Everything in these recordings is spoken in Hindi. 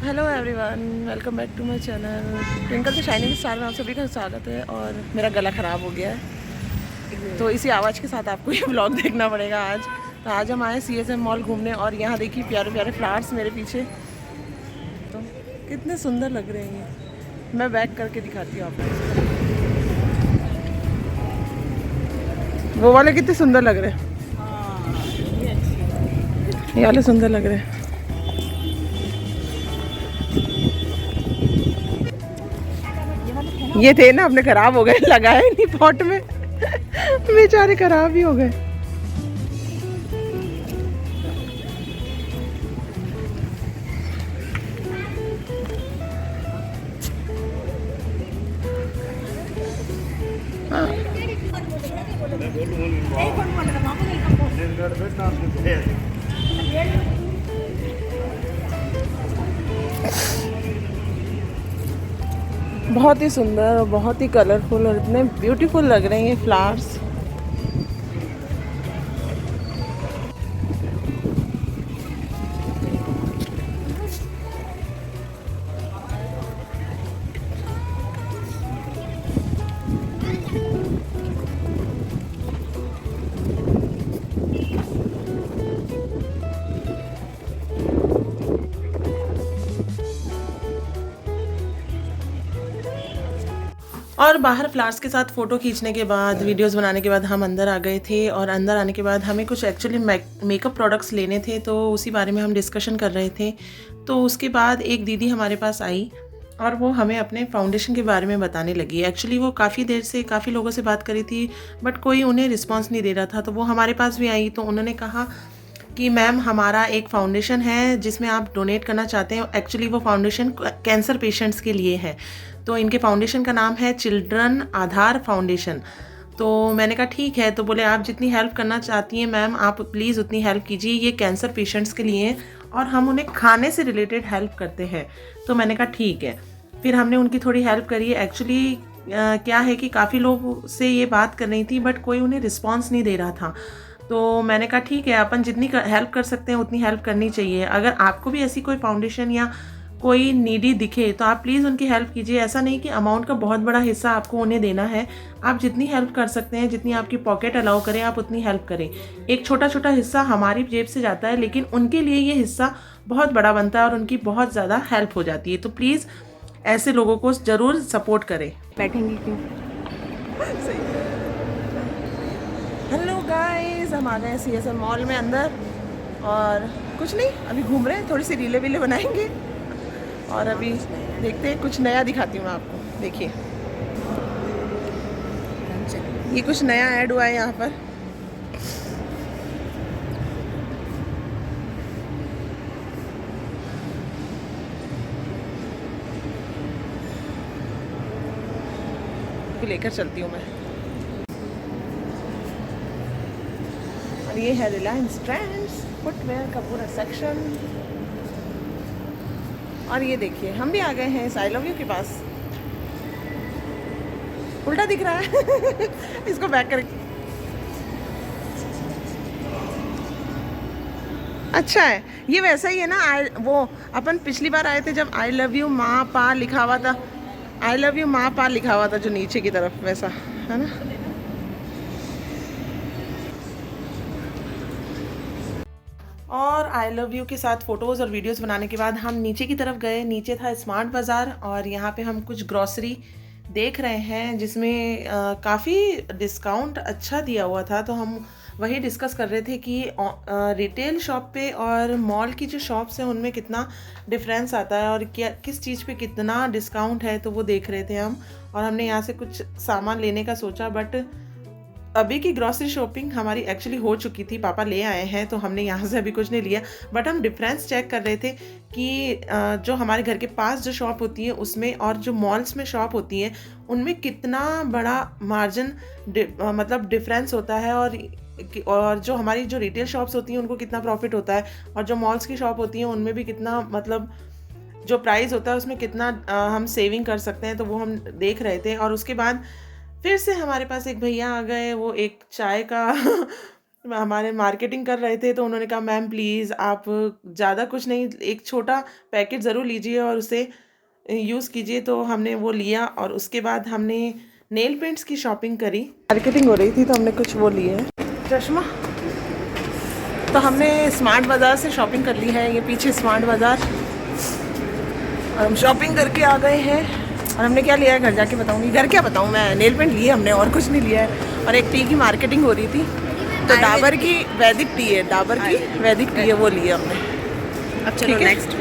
Hello everyone, welcome back to my channel twinkle the shining star में आप सभी का स्वागत है। और मेरा गला ख़राब हो गया है तो इसी आवाज़ के साथ आपको ये व्लॉग देखना पड़ेगा आज। तो आज हम आए CSM मॉल घूमने और यहाँ देखिए प्यारे प्यारे फ्लावर्स मेरे पीछे, तो कितने सुंदर लग रहे हैं ये। मैं बैक करके दिखाती हूँ आपको। वो वाले कितने सुंदर लग रहे हैं, ये वाले सुंदर लग रहे हैं। ये थे ना अपने खराब हो गए, लगाए नहीं पॉट में बेचारे खराब ही हो गए। बहुत ही सुंदर और बहुत ही कलरफुल और इतने ब्यूटीफुल लग रहे हैं ये फ्लावर्स। और बाहर फ्लावर्स के साथ फ़ोटो खींचने के बाद, वीडियोस बनाने के बाद हम अंदर आ गए थे। और अंदर आने के बाद हमें कुछ एक्चुअली मेकअप प्रोडक्ट्स लेने थे, तो उसी बारे में हम डिस्कशन कर रहे थे। तो उसके बाद एक दीदी हमारे पास आई और वो हमें अपने फाउंडेशन के बारे में बताने लगी। एक्चुअली वो काफ़ी देर से काफ़ी लोगों से बात करी थी बट कोई उन्हें रिस्पॉन्स नहीं दे रहा था। तो वो हमारे पास भी आई, तो उन्होंने कहा कि मैम हमारा एक फाउंडेशन है जिसमें आप डोनेट करना चाहते हैं। एक्चुअली वो फाउंडेशन कैंसर पेशेंट्स के लिए है। तो इनके फाउंडेशन का नाम है चिल्ड्रन आधार फाउंडेशन। तो मैंने कहा ठीक है। तो बोले आप जितनी हेल्प करना चाहती हैं मैम, आप प्लीज़ उतनी हेल्प कीजिए, ये कैंसर पेशेंट्स के लिए और हम उन्हें खाने से रिलेटेड हेल्प करते हैं। तो मैंने कहा ठीक है। फिर हमने उनकी थोड़ी हेल्प करी। एक्चुअली क्या है कि काफ़ी लोग से ये बात कर रही थी बट कोई उन्हें रिस्पॉन्स नहीं दे रहा था। तो मैंने कहा ठीक है, अपन जितनी हेल्प कर सकते हैं उतनी हेल्प करनी चाहिए। अगर आपको भी ऐसी कोई फाउंडेशन या कोई नीडी दिखे तो आप प्लीज़ उनकी हेल्प कीजिए। ऐसा नहीं कि अमाउंट का बहुत बड़ा हिस्सा आपको उन्हें देना है। आप जितनी हेल्प कर सकते हैं, जितनी आपकी पॉकेट अलाउ करें, आप उतनी हेल्प करें। एक छोटा छोटा हिस्सा हमारी जेब से जाता है लेकिन उनके लिए ये हिस्सा बहुत बड़ा बनता है और उनकी बहुत ज़्यादा हेल्प हो जाती है। तो प्लीज़ ऐसे लोगों को ज़रूर सपोर्ट करें। बैठेंगे क्यों? हेलो गाइस, हम आ गए हैं CSM मॉल में अंदर और कुछ नहीं, अभी घूम रहे हैं, थोड़ी सी रीले वीले बनाएंगे और अभी देखते हैं, कुछ नया दिखाती हूँ मैं आपको। देखिए ये कुछ नया ऐड हुआ है यहाँ पर। लेकर चलती हूँ मैं। और ये है रिलायंस ट्रेंड्स फुटवेयर का पूरा सेक्शन। और ये देखिए हम भी आ गए हैं इस आई लव यू के पास। उल्टा दिख रहा है इसको बैक कर। अच्छा है, ये वैसा ही है ना। वो अपन पिछली बार आए थे जब आई लव यू माँ पा लिखा हुआ था, आई लव यू माँ पा लिखा हुआ था जो नीचे की तरफ, वैसा है ना। और आई लव यू के साथ फ़ोटोज़ और वीडियोज़ बनाने के बाद हम नीचे की तरफ गए। नीचे था स्मार्ट बाज़ार और यहाँ पे हम कुछ ग्रॉसरी देख रहे हैं जिसमें काफ़ी डिस्काउंट अच्छा दिया हुआ था। तो हम वही डिस्कस कर रहे थे कि रिटेल शॉप पे और मॉल की जो शॉप्स हैं उनमें कितना डिफरेंस आता है और क्या किस चीज़ पे कितना डिस्काउंट है। तो वो देख रहे थे हम। और हमने यहाँ से कुछ सामान लेने का सोचा बट अभी की ग्रॉसरी शॉपिंग हमारी एक्चुअली हो चुकी थी, पापा ले आए हैं तो हमने यहाँ से अभी कुछ नहीं लिया। बट हम डिफरेंस चेक कर रहे थे कि जो हमारे घर के पास जो शॉप होती है उसमें और जो मॉल्स में शॉप होती है उनमें कितना बड़ा मार्जिन मतलब डिफरेंस होता है। और जो हमारी जो रिटेल शॉप्स होती हैं उनको कितना प्रॉफिट होता है और जो मॉल्स की शॉप होती हैं उनमें भी कितना मतलब जो प्राइस होता है उसमें कितना हम सेविंग कर सकते हैं। तो वो हम देख रहे थे। और उसके बाद फिर से हमारे पास एक भैया आ गए, वो एक चाय का हमारे मार्केटिंग कर रहे थे, तो उन्होंने कहा मैम प्लीज़ आप ज़्यादा कुछ नहीं, एक छोटा पैकेट ज़रूर लीजिए और उसे यूज़ कीजिए। तो हमने वो लिया और उसके बाद हमने नेल पेंट्स की शॉपिंग करी। मार्केटिंग हो रही थी तो हमने कुछ वो लिए चश्मा। तो हमने स्मार्ट बाज़ार से शॉपिंग कर ली है, ये पीछे स्मार्ट बाज़ार, और हम शॉपिंग करके आ गए हैं। और हमने क्या लिया है घर जाके बताऊंगी। घर क्या बताऊं मैं, नेल पेंट लिए हमने और कुछ नहीं लिया है। और एक टी की मार्केटिंग हो रही थी, तो डाबर की वैदिक टी है, डाबर की वैदिक टी है, वो लिए हमने। अब चलो नेक्स्ट।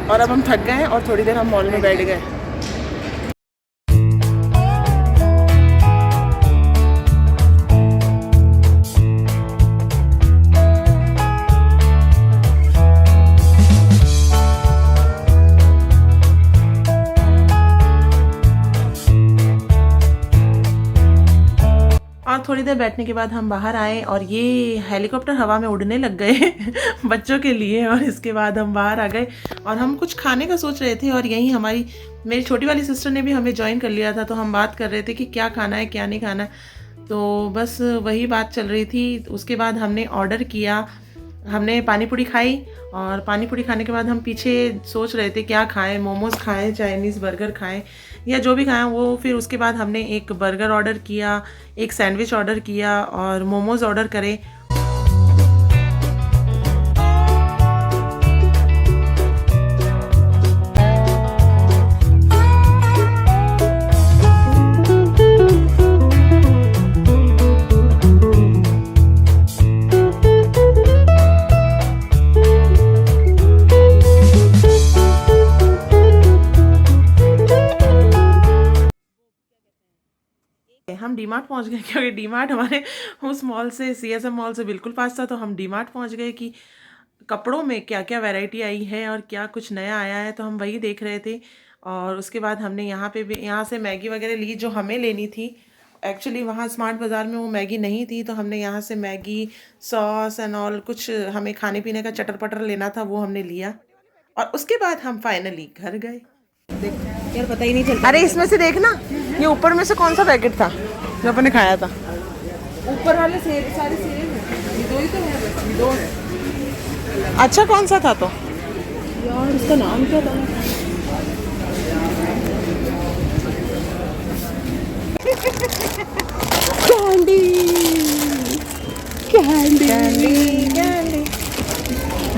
और अब हम थक गए हैं और थोड़ी देर हम मॉल में बैठ गए। और थोड़ी देर बैठने के बाद हम बाहर आए और ये हेलीकॉप्टर हवा में उड़ने लग गए बच्चों के लिए। और इसके बाद हम बाहर आ गए और हम कुछ खाने का सोच रहे थे, और यहीं मेरी छोटी वाली सिस्टर ने भी हमें ज्वाइन कर लिया था। तो हम बात कर रहे थे कि क्या खाना है क्या नहीं खाना है, तो बस वही बात चल रही थी। उसके बाद हमने ऑर्डर किया, हमने पानी पूरी खाई, और पानी पूरी खाने के बाद हम पीछे सोच रहे थे क्या खाएं, मोमोज़ खाएं, चाइनीज़ बर्गर खाएं, या जो भी खाएं वो। फिर उसके बाद हमने एक बर्गर ऑर्डर किया, एक सैंडविच ऑर्डर किया और मोमोज़ ऑर्डर करे। हम डीमार्ट पहुंच गए, क्योंकि डीमार्ट हमारे उस मॉल से, सीएसएम मॉल से बिल्कुल पास था। तो हम डीमार्ट पहुंच गए कि कपड़ों में क्या क्या वैरायटी आई है और क्या कुछ नया आया है, तो हम वही देख रहे थे। और उसके बाद हमने यहाँ से मैगी वगैरह ली जो हमें लेनी थी। एक्चुअली वहाँ स्मार्ट बाज़ार में वो मैगी नहीं थी, तो हमने यहाँ से मैगी, सॉस एंड ऑल, कुछ हमें खाने पीने का चटर पटर लेना था, वो हमने लिया। और उसके बाद हम फाइनली घर गए। यार पता ही नहीं चलता। अरे इसमें से देखना, ये ऊपर में से कौन सा पैकेट था जो अपन ने खाया था? ऊपर वाले सारे सेम है, ये दो ही तो है, बस ये दो है। अच्छा कौन सा था तो? यार इसका नाम क्या था? Candy candy candy candy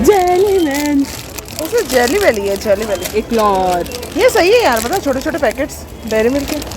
jelly man. उसमें जेली वेली है, जेली वेली। एक और ये सही है यार, पता छोटे छोटे पैकेट्स डेयरी मिल्क के।